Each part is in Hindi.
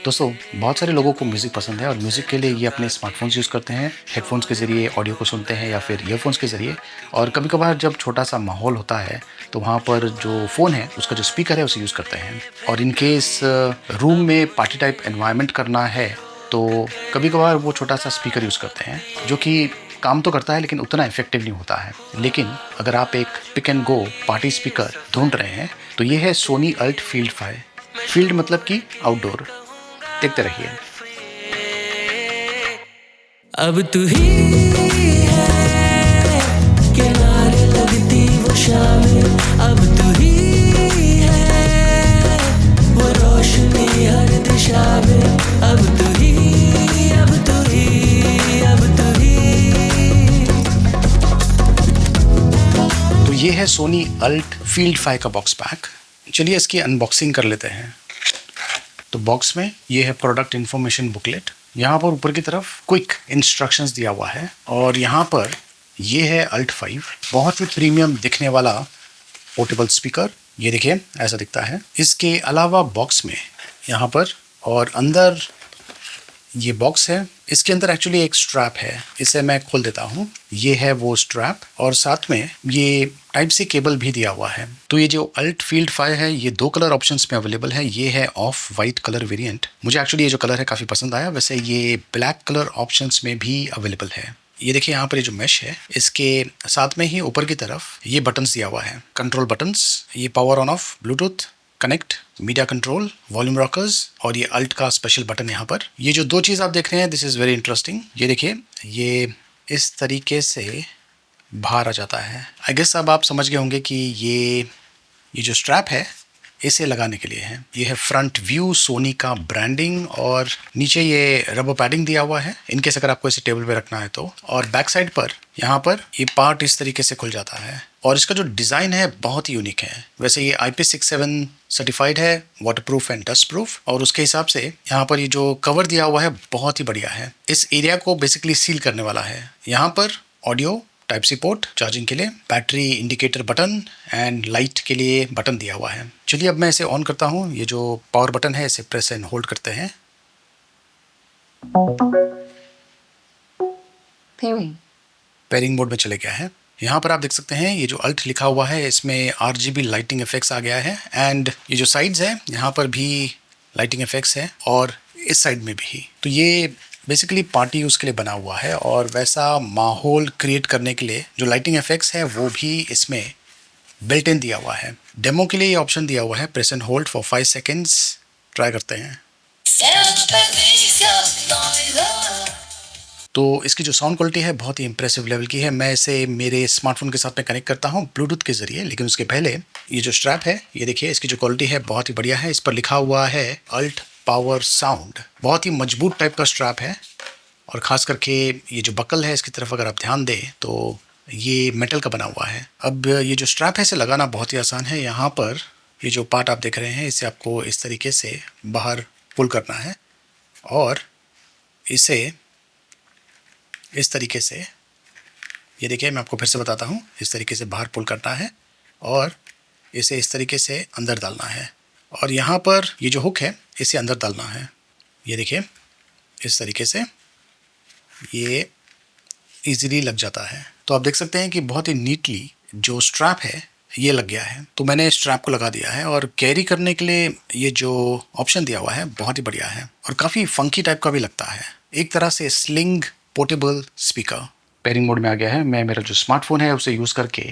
दोस्तों, बहुत सारे लोगों को म्यूज़िक पसंद है और म्यूज़िक के लिए ये अपने स्मार्टफ़ोन्स यूज़ करते हैं, हेडफ़ोन्स के ज़रिए ऑडियो को सुनते हैं या फिर ईयरफ़ोन्स के ज़रिए। और कभी-कभार जब छोटा-सा माहौल होता है, तो वहाँ पर जो फ़ोन है, उसका जो स्पीकर है, उसे यूज़ करते हैं। और इन केस रूम में पार्टी टाइप एनवायरनमेंट करना है, तो कभी-कभार वो छोटा-सा स्पीकर यूज़ करते हैं, जो कि काम तो करता है लेकिन उतना इफ़ेक्टिव नहीं होता है। लेकिन अगर आप एक pick and go party speaker ढूँढ रहे हैं, तो ये है सोनी अल्ट फ़ील्ड 5। फ़ील्ड मतलब कि आउटडोर। देखते रहिए। अब तू ही है, किनारे लगती वो शामें। अब तू ही है, वो रोशनी हर दिशा में। अब तू ही, अब तू ही, अब तू ही। तो ये है सोनी अल्ट फ़ील्ड 5 का बॉक्स पैक। चलिए इसकी अनबॉक्सिंग कर लेते हैं। तो बॉक्स में ये है प्रोडक्ट इन्फॉर्मेशन बुकलेट। यहाँ पर ऊपर की तरफ क्विक इंस्ट्रक्शंस दिया हुआ है और यहाँ पर ये है अल्ट 5, बहुत ही प्रीमियम दिखने वाला पोर्टेबल स्पीकर। ये देखिए ऐसा दिखता है। इसके अलावा बॉक्स में यहाँ पर और अंदर ये बॉक्स है। इसके अंदर एक्चुअली एक स्ट्रैप है, इसे मैं खोल देता हूँ। ये है वो स्ट्रैप और साथ में ये टाइप सी केबल भी दिया हुआ है। तो ये जो अल्ट फ़ील्ड 5 है, ये 2 कलर ऑप्शंस में अवेलेबल है। ये है ऑफ वाइट कलर वेरिएंट। मुझे एक्चुअली ये जो कलर है काफ़ी पसंद आया। वैसे ये ब्लैक कलर ऑप्शंस में भी अवेलेबल है। ये देखिए यहाँ पर ये जो मैश है, इसके साथ में ही ऊपर की तरफ ये बटन्स दिया हुआ है, कंट्रोल बटन्स। ये power on off, Bluetooth connect, media control, volume rockers और ये अल्ट का स्पेशल बटन यहाँ पर। ये जो 2 चीज़ आप देख रहे हैं, दिस इज़ वेरी इंटरेस्टिंग। ये देखिए, ये इस तरीके से बाहर आ जाता है। आई गेस अब आप समझ गए होंगे कि ये जो स्ट्रैप है, इसे लगाने के लिए है। ये है फ्रंट व्यू, सोनी का ब्रांडिंग और नीचे ये रबर पैडिंग दिया हुआ है इनकेस अगर आपको इसे टेबल पे रखना है तो। और बैक साइड पर यहाँ पर ये पार्ट इस तरीके से खुल जाता है और इसका जो डिज़ाइन है बहुत ही यूनिक है। वैसे ये IP67 सर्टिफाइड है, वाटरप्रूफ एंड डस्ट प्रूफ। और उसके हिसाब से यहाँ पर ये जो कवर दिया हुआ है बहुत ही बढ़िया है। इस एरिया को बेसिकली सील करने वाला है। यहाँ पर audio type C port, charging के लिए, battery indicator button and light के लिए बटन दिया हुआ है। चलिए अब मैं इसे ऑन करता हूँ। ये जो पावर बटन है इसे प्रेस एंड होल्ड करते हैं। पेयरिंग मोड में चले गया है। यहाँ पर आप देख सकते हैं ये जो अल्ट लिखा हुआ है, इसमें RGB लाइटिंग इफेक्ट्स आ गया है एंड ये जो साइड्स है यहाँ पर भी लाइटिंग इफेक्ट्स है और इस साइड में भी। तो ये बेसिकली पार्टी यूज़ के लिए बना हुआ है और वैसा माहौल क्रिएट करने के लिए जो लाइटिंग इफेक्ट्स है वो भी इसमें बिल्ट इन दिया हुआ है। डेमो के लिए ये ऑप्शन दिया हुआ है, press and hold for 5 seconds. Try करते हैं। तो इसकी जो साउंड क्वालिटी है बहुत ही इंप्रेसिव लेवल की है। मैं इसे मेरे स्मार्टफोन के साथ में कनेक्ट करता हूँ ब्लूटूथ के ज़रिए, लेकिन उसके पहले ये जो स्ट्रैप है, ये देखिए इसकी जो क्वालिटी है बहुत ही बढ़िया है। इस पर लिखा हुआ है अल्ट पावर साउंड। बहुत ही मजबूत टाइप का स्ट्रैप है और ख़ास करके ये जो बकल है इसकी तरफ अगर आप ध्यान दें तो ये मेटल का बना हुआ है। अब ये जो स्ट्रैप है इसे लगाना बहुत ही आसान है। यहाँ पर ये जो पार्ट आप देख रहे हैं इसे आपको इस तरीके से बाहर पुल करना है और इसे इस तरीके से, ये देखिए मैं आपको फिर से बताता हूँ, इस तरीके से बाहर पुल करना है और इसे इस तरीके से अंदर डालना है और यहाँ पर ये जो हुक है इसे अंदर डालना है। ये देखिए इस तरीके से ये इजीली लग जाता है। तो आप देख सकते हैं कि बहुत ही नीटली जो स्ट्रैप है ये लग गया है। तो मैंने स्ट्रैप को लगा दिया है और कैरी करने के लिए ये जो ऑप्शन दिया हुआ है बहुत ही बढ़िया है और काफ़ी फंकी टाइप का भी लगता है। एक तरह से sling portable speaker. Pairing mode में आ गया है। मैं मेरा जो स्मार्टफोन है उसे यूज़ करके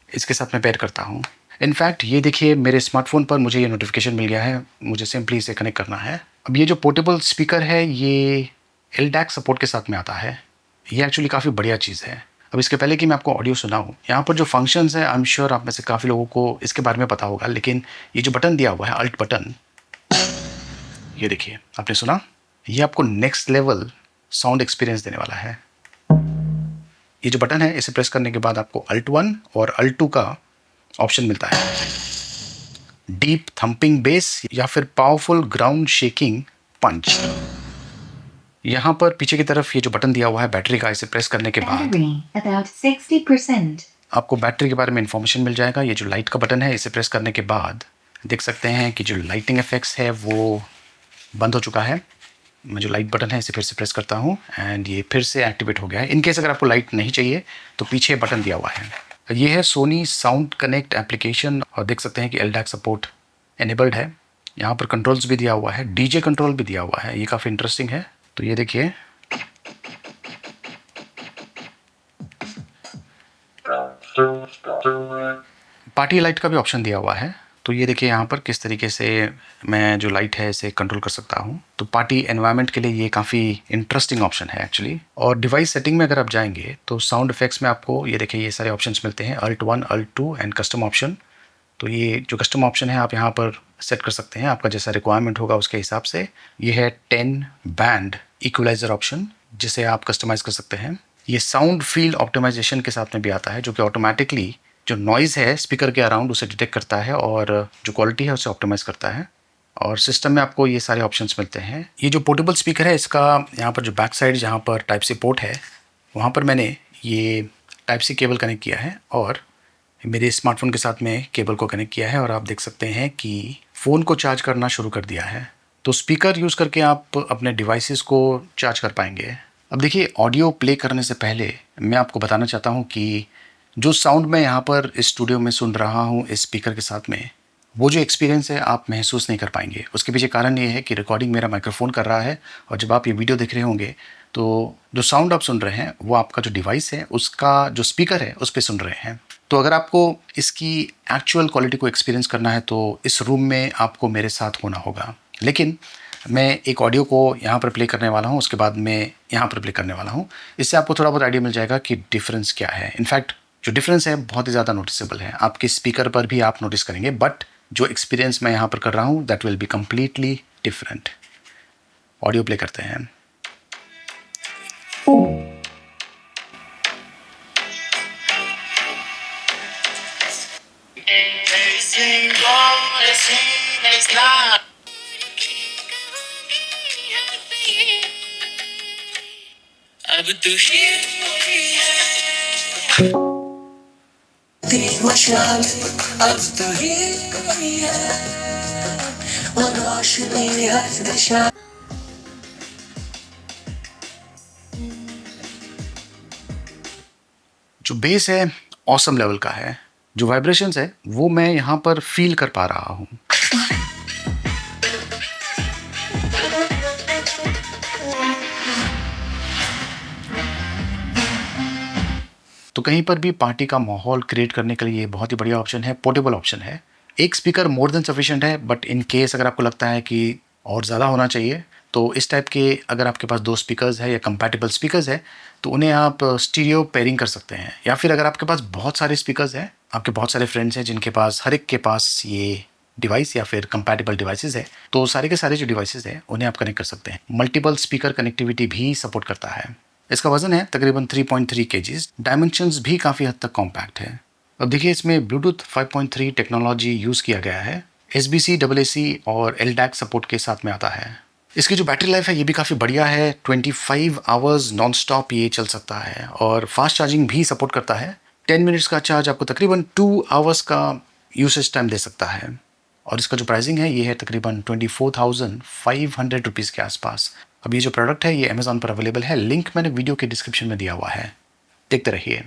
इसके साथ में पेयर करता हूँ। इनफैक्ट ये देखिए मेरे स्मार्टफोन पर मुझे ये नोटिफिकेशन मिल गया है, मुझे सिंपली इसे कनेक्ट करना है। अब ये जो पोर्टेबल स्पीकर है ये LDAC सपोर्ट के साथ में आता है। ये एक्चुअली काफ़ी बढ़िया चीज़ है। अब इसके पहले कि मैं आपको ऑडियो सुनाऊँ, यहाँ पर जो फंक्शंस है आई एम श्योर आप में से काफ़ी लोगों को इसके बारे में पता होगा, लेकिन ये जो बटन दिया हुआ है अल्ट बटन, ये देखिए आपने सुना, ये आपको नेक्स्ट लेवल साउंड एक्सपीरियंस देने वाला है। ये जो बटन है इसे प्रेस करने के बाद आपको अल्ट 1 और अल्ट 2 का ऑप्शन मिलता है। डीप थंपिंग बेस या फिर पावरफुल ग्राउंड शेकिंग पंच। यहाँ पर पीछे की तरफ ये जो बटन दिया हुआ है बैटरी का, इसे प्रेस करने के बाद about 60%. आपको बैटरी के बारे में इंफॉर्मेशन मिल जाएगा। ये जो लाइट का बटन है इसे प्रेस करने के बाद देख सकते हैं कि जो लाइटिंग इफेक्ट्स है वो बंद हो चुका है। मैं जो लाइट बटन है इसे फिर से प्रेस करता हूँ एंड ये फिर से एक्टिवेट हो गया है। इन केस अगर आपको लाइट नहीं चाहिए तो पीछे बटन दिया हुआ है। ये है सोनी साउंड कनेक्ट एप्लीकेशन और देख सकते हैं कि LDAC सपोर्ट एनेबल्ड है। यहाँ पर कंट्रोल्स भी दिया हुआ है, DJ कंट्रोल भी दिया हुआ है। ये काफ़ी इंटरेस्टिंग है। तो ये देखिए, पार्टी लाइट का भी ऑप्शन दिया हुआ है। तो ये देखिए यहाँ पर किस तरीके से मैं जो लाइट है इसे कंट्रोल कर सकता हूँ। तो पार्टी एनवायरनमेंट के लिए ये काफ़ी इंटरेस्टिंग ऑप्शन है एक्चुअली। और डिवाइस सेटिंग में अगर आप जाएंगे तो साउंड इफेक्ट्स में आपको ये देखिए ये सारे ऑप्शंस मिलते हैं, Alt 1, Alt 2 and custom option. तो ये जो कस्टम ऑप्शन है आप यहाँ पर सेट कर सकते हैं आपका जैसा रिक्वायरमेंट होगा उसके हिसाब से। ये है 10 बैंड इक्वलाइजर ऑप्शन जिसे आप कस्टमाइज़ कर सकते हैं। ये साउंड फील्ड ऑप्टिमाइजेशन के साथ में भी आता है जो कि ऑटोमेटिकली जो नॉइज़ है स्पीकर के अराउंड उसे डिटेक्ट करता है और जो क्वालिटी है उसे ऑप्टिमाइज़ करता है। और सिस्टम में आपको ये सारे ऑप्शंस मिलते हैं। ये जो पोर्टेबल स्पीकर है इसका यहाँ पर जो बैक साइड जहाँ पर टाइप सी पोर्ट है वहाँ पर मैंने ये टाइप सी केबल कनेक्ट किया है और मेरे स्मार्टफोन के साथ में केबल को कनेक्ट किया है और आप देख सकते हैं कि फ़ोन को चार्ज करना शुरू कर दिया है। तो स्पीकर यूज़ करके आप अपने डिवाइसेस को चार्ज कर पाएंगे। अब देखिए, ऑडियो प्ले करने से पहले मैं आपको बताना चाहता हूँ कि जो साउंड मैं यहाँ पर इस स्टूडियो में सुन रहा हूँ इस स्पीकर के साथ में, वो जो एक्सपीरियंस है आप महसूस नहीं कर पाएंगे। उसके पीछे कारण ये है कि रिकॉर्डिंग मेरा माइक्रोफोन कर रहा है और जब आप ये वीडियो देख रहे होंगे तो जो साउंड आप सुन रहे हैं वो आपका जो डिवाइस है उसका जो स्पीकर है उस पर सुन रहे हैं। तो अगर आपको इसकी एक्चुअल क्वालिटी को एक्सपीरियंस करना है तो इस रूम में आपको मेरे साथ होना होगा। लेकिन मैं एक ऑडियो को यहाँ पर प्ले करने वाला हूँ, उसके बाद मैं यहाँ पर प्ले करने वाला हूँ। इससे आपको थोड़ा बहुत आइडिया मिल जाएगा कि डिफरेंस क्या है। इनफैक्ट जो डिफरेंस है बहुत ही ज़्यादा नोटिसेबल है, आपके स्पीकर पर भी आप नोटिस करेंगे, बट जो एक्सपीरियंस मैं यहाँ पर कर रहा हूँ that will be completely different. Audio play करते हैं। अब तू ही मशाल, अब तू ही है वो रोशनी हर दिशा। जो बेस है ऑसम लेवल का है, जो वाइब्रेशंस है वो मैं यहाँ पर फील कर पा रहा हूँ। तो कहीं पर भी पार्टी का माहौल क्रिएट करने के लिए ये बहुत ही बढ़िया ऑप्शन है, पोर्टेबल ऑप्शन है। एक स्पीकर मोर देन सफिशिएंट है, बट इन केस अगर आपको लगता है कि और ज़्यादा होना चाहिए तो इस टाइप के अगर आपके पास 2 स्पीकर्स है या कंपैटिबल स्पीकर्स है तो उन्हें आप स्टीरियो पेयरिंग कर सकते हैं। या फिर अगर आपके पास बहुत सारे स्पीकर्स हैं, आपके बहुत सारे फ्रेंड्स हैं जिनके पास हर एक के पास ये डिवाइस या फिर कंपैटिबल डिवाइसेस है, तो सारे के सारे जो डिवाइसेस हैं उन्हें आप कनेक्ट कर सकते हैं। मल्टीपल स्पीकर कनेक्टिविटी भी सपोर्ट करता है। इसका वजन है तकरीबन 3.3 kg। डायमेंशंस भी काफ़ी हद तक कॉम्पैक्ट है। अब देखिए, इसमें ब्लूटूथ 5.3 टेक्नोलॉजी यूज़ किया गया है। SBC, AAC और LDAC सपोर्ट के साथ में आता है। इसकी जो बैटरी लाइफ है ये भी काफ़ी बढ़िया है। 25 आवर्स नॉन स्टॉप ये चल सकता है और फास्ट चार्जिंग भी सपोर्ट करता है। 10 मिनट्स का चार्ज आपको तकरीबन 2 आवर्स का यूसेज टाइम दे सकता है। और इसका जो प्राइसिंग है ये है तकरीबन 24,500 रुपीज़ के आसपास। अब ये जो प्रोडक्ट है ये अमेज़ॉन पर अवेलेबल है। लिंक मैंने वीडियो के डिस्क्रिप्शन में दिया हुआ है, देखते रहिए।